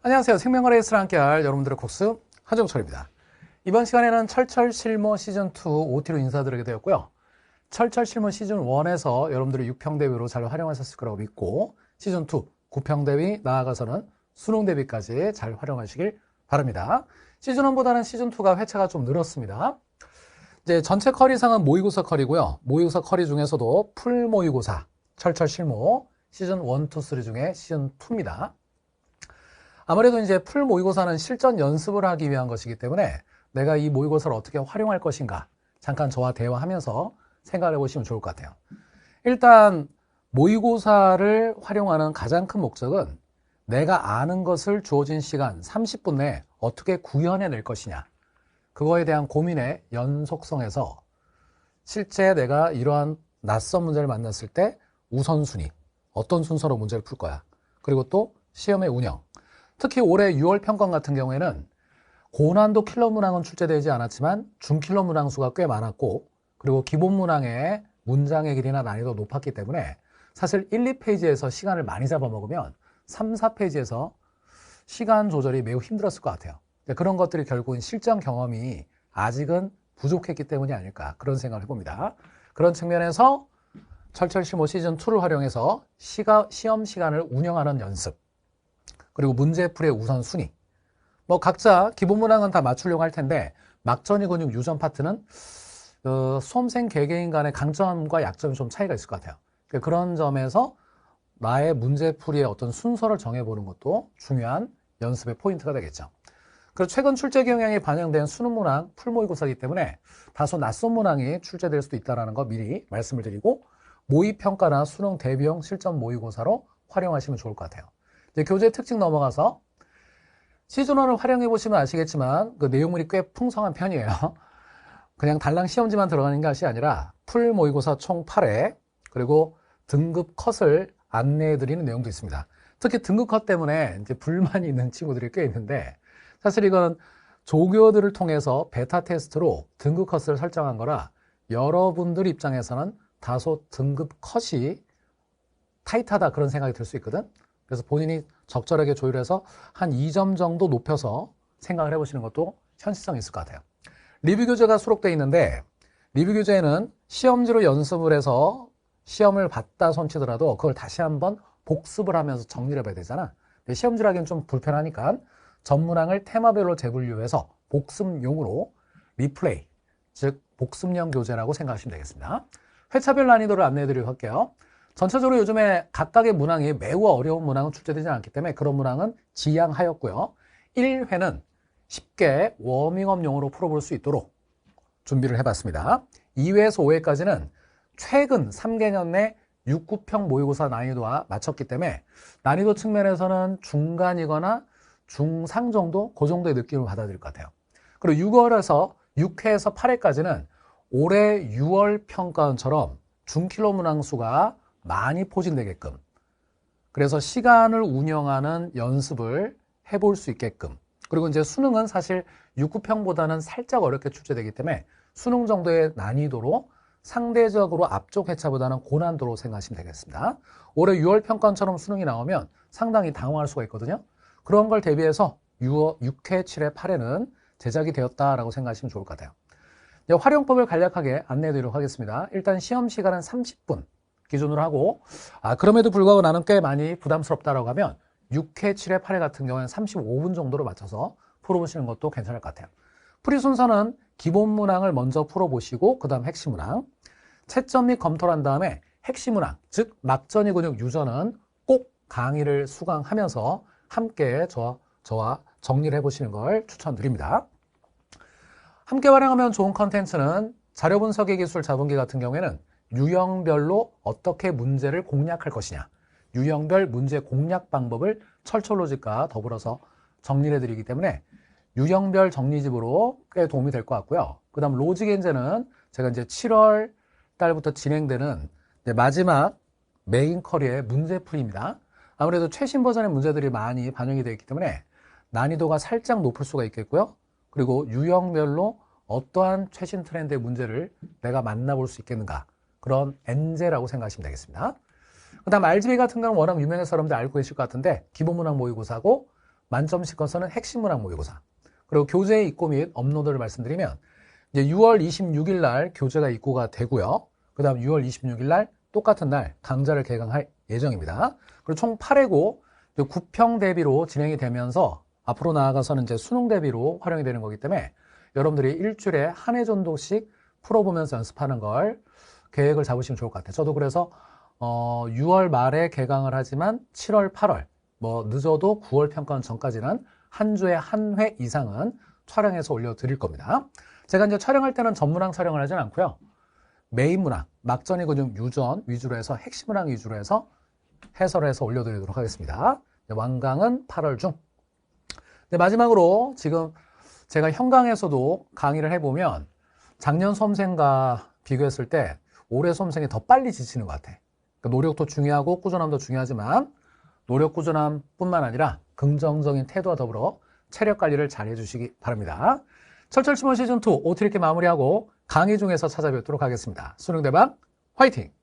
안녕하세요. 생명거래에서 함께할 여러분들의 코스 하정철입니다. 이번 시간에는 철철 실무 시즌2 OT로 인사드리게 되었고요. 철철 실무 시즌1에서 여러분들이 6평 대비로 잘 활용하셨을 거라고 믿고 시즌2 9평 대비 나아가서는 수능 대비까지 잘 활용하시길 바랍니다. 시즌1보다는 시즌2가 회차가 좀 늘었습니다. 이제 전체 커리상은 모의고사 커리고요. 모의고사 커리 중에서도 풀 모의고사 철철 실무 시즌 1, 2, 3 중에 시즌 2입니다. 아무래도 이제 풀 모의고사는 실전 연습을 하기 위한 것이기 때문에 내가 이 모의고사를 어떻게 활용할 것인가 잠깐 저와 대화하면서 생각을 해보시면 좋을 것 같아요. 일단 모의고사를 활용하는 가장 큰 목적은 내가 아는 것을 주어진 시간 30분 내에 어떻게 구현해낼 것이냐, 그거에 대한 고민의 연속성에서 실제 내가 이러한 낯선 문제를 만났을 때 우선순위, 어떤 순서로 문제를 풀 거야, 그리고 또 시험의 운영, 특히 올해 6월 평가원 같은 경우에는 고난도 킬러 문항은 출제되지 않았지만 중킬러 문항 수가 꽤 많았고, 그리고 기본 문항의 문장의 길이나 난이도 높았기 때문에 사실 1, 2페이지에서 시간을 많이 잡아먹으면 3, 4페이지에서 시간 조절이 매우 힘들었을 것 같아요. 그런 것들이 결국은 실전 경험이 아직은 부족했기 때문이 아닐까, 그런 생각을 해봅니다. 그런 측면에서 철철 실무 시즌2를 활용해서 시험 시간을 운영하는 연습, 그리고 문제풀이의 우선순위, 뭐 각자 기본 문항은 다 맞추려고 할 텐데 막전이 근육 유전 파트는 수험생 개개인 간의 강점과 약점이 좀 차이가 있을 것 같아요. 그런 점에서 나의 문제풀이의 어떤 순서를 정해보는 것도 중요한 연습의 포인트가 되겠죠. 그리고 최근 출제 경향이 반영된 수능 문항 풀모의고사이기 때문에 다소 낯선 문항이 출제될 수도 있다는 거 미리 말씀을 드리고, 모의평가나 수능 대비형 실전 모의고사로 활용하시면 좋을 것 같아요. 이제 교재 특징 넘어가서 시즌1을 활용해 보시면 아시겠지만 그 내용물이 꽤 풍성한 편이에요. 그냥 달랑 시험지만 들어가는 것이 아니라 풀 모의고사 총 8회, 그리고 등급 컷을 안내해 드리는 내용도 있습니다. 특히 등급 컷 때문에 이제 불만이 있는 친구들이 꽤 있는데, 사실 이건 조교들을 통해서 베타 테스트로 등급 컷을 설정한 거라 여러분들 입장에서는 다소 등급 컷이 타이트하다, 그런 생각이 들 수 있거든. 그래서 본인이 적절하게 조율해서 한 2점 정도 높여서 생각을 해보시는 것도 현실성이 있을 것 같아요. 리뷰 교재가 수록되어 있는데, 리뷰 교재에는 시험지로 연습을 해서 시험을 봤다 손치더라도 그걸 다시 한번 복습을 하면서 정리를 해봐야 되잖아. 시험지로 하기엔 좀 불편하니까 전문항을 테마별로 재분류해서 복습용으로 리플레이, 즉 복습형 교재라고 생각하시면 되겠습니다. 회차별 난이도를 안내해 드리도록 할게요. 전체적으로 요즘에 각각의 문항이 매우 어려운 문항은 출제되지 않기 때문에 그런 문항은 지양하였고요. 1회는 쉽게 워밍업용으로 풀어볼 수 있도록 준비를 해봤습니다. 2회에서 5회까지는 최근 3개년 내 6, 9평 모의고사 난이도와 맞췄기 때문에 난이도 측면에서는 중간이거나 중상 정도, 그 정도의 느낌을 받아들일 것 같아요. 그리고 6회에서 8회까지는 올해 6월 평가원처럼 중킬러 문항 수가 많이 포진되게끔, 그래서 시간을 운영하는 연습을 해볼 수 있게끔, 그리고 이제 수능은 사실 6, 9평보다는 살짝 어렵게 출제되기 때문에 수능 정도의 난이도로 상대적으로 앞쪽 회차보다는 고난도로 생각하시면 되겠습니다. 올해 6월 평가원처럼 수능이 나오면 상당히 당황할 수가 있거든요. 그런 걸 대비해서 6회, 7회, 8회는 제작이 되었다라고 생각하시면 좋을 것 같아요. 활용법을 간략하게 안내해 드리도록 하겠습니다. 일단 시험 시간은 30분 기준으로 하고, 그럼에도 불구하고 나는 꽤 많이 부담스럽다라고 하면 6회, 7회, 8회 같은 경우에는 35분 정도로 맞춰서 풀어보시는 것도 괜찮을 것 같아요. 풀이 순서는 기본 문항을 먼저 풀어보시고 그 다음 핵심 문항, 채점 및 검토를 한 다음에 핵심 문항, 즉 막전이 근육 유전은 꼭 강의를 수강하면서 함께 저와 정리를 해보시는 걸 추천드립니다. 함께 활용하면 좋은 컨텐츠는 자료 분석의 기술 자본기 같은 경우에는 유형별로 어떻게 문제를 공략할 것이냐, 유형별 문제 공략 방법을 철철로직과 더불어서 정리해 드리기 때문에 유형별 정리집으로 꽤 도움이 될 것 같고요. 그 다음 로직 엔제는 제가 이제 7월 달부터 진행되는 마지막 메인 커리어의 문제풀이입니다. 아무래도 최신 버전의 문제들이 많이 반영이 되어 있기 때문에 난이도가 살짝 높을 수가 있겠고요. 그리고 유형별로 어떠한 최신 트렌드의 문제를 내가 만나볼 수 있겠는가, 그런 엔제라고 생각하시면 되겠습니다. 그 다음 RGB 같은 경우는 워낙 유명해서 여러분들 알고 계실 것 같은데 기본 문항 모의고사고, 만점씩 건서는 핵심 문항 모의고사. 그리고 교재 입고 및 업로드를 말씀드리면 이제 6월 26일 날 교재가 입고가 되고요. 그 다음 6월 26일 날 똑같은 날 강좌를 개강할 예정입니다. 그리고 총 8회고 9평 대비로 진행이 되면서 앞으로 나아가서는 이제 수능 대비로 활용이 되는 거기 때문에 여러분들이 일주일에 한 회 정도씩 풀어보면서 연습하는 걸 계획을 잡으시면 좋을 것 같아요. 저도 그래서 6월 말에 개강을 하지만 7월, 8월, 뭐 늦어도 9월 평가원 전까지는 한 주에 한 회 이상은 촬영해서 올려드릴 겁니다. 제가 이제 촬영할 때는 전문항 촬영을 하진 않고요. 메인 문항, 막전이고 좀 유전 위주로 해서 핵심 문항 위주로 해서 해설을 해서 올려드리도록 하겠습니다. 완강은 8월 중. 네, 마지막으로 지금 제가 현강에서도 강의를 해보면 작년 수험생과 비교했을 때 올해 수험생이 더 빨리 지치는 것 같아. 그러니까 노력도 중요하고 꾸준함도 중요하지만 노력 꾸준함 뿐만 아니라 긍정적인 태도와 더불어 체력 관리를 잘 해주시기 바랍니다. 철철 7번 시즌2 OT 이렇게 마무리하고 강의 중에서 찾아뵙도록 하겠습니다. 수능 대박 화이팅!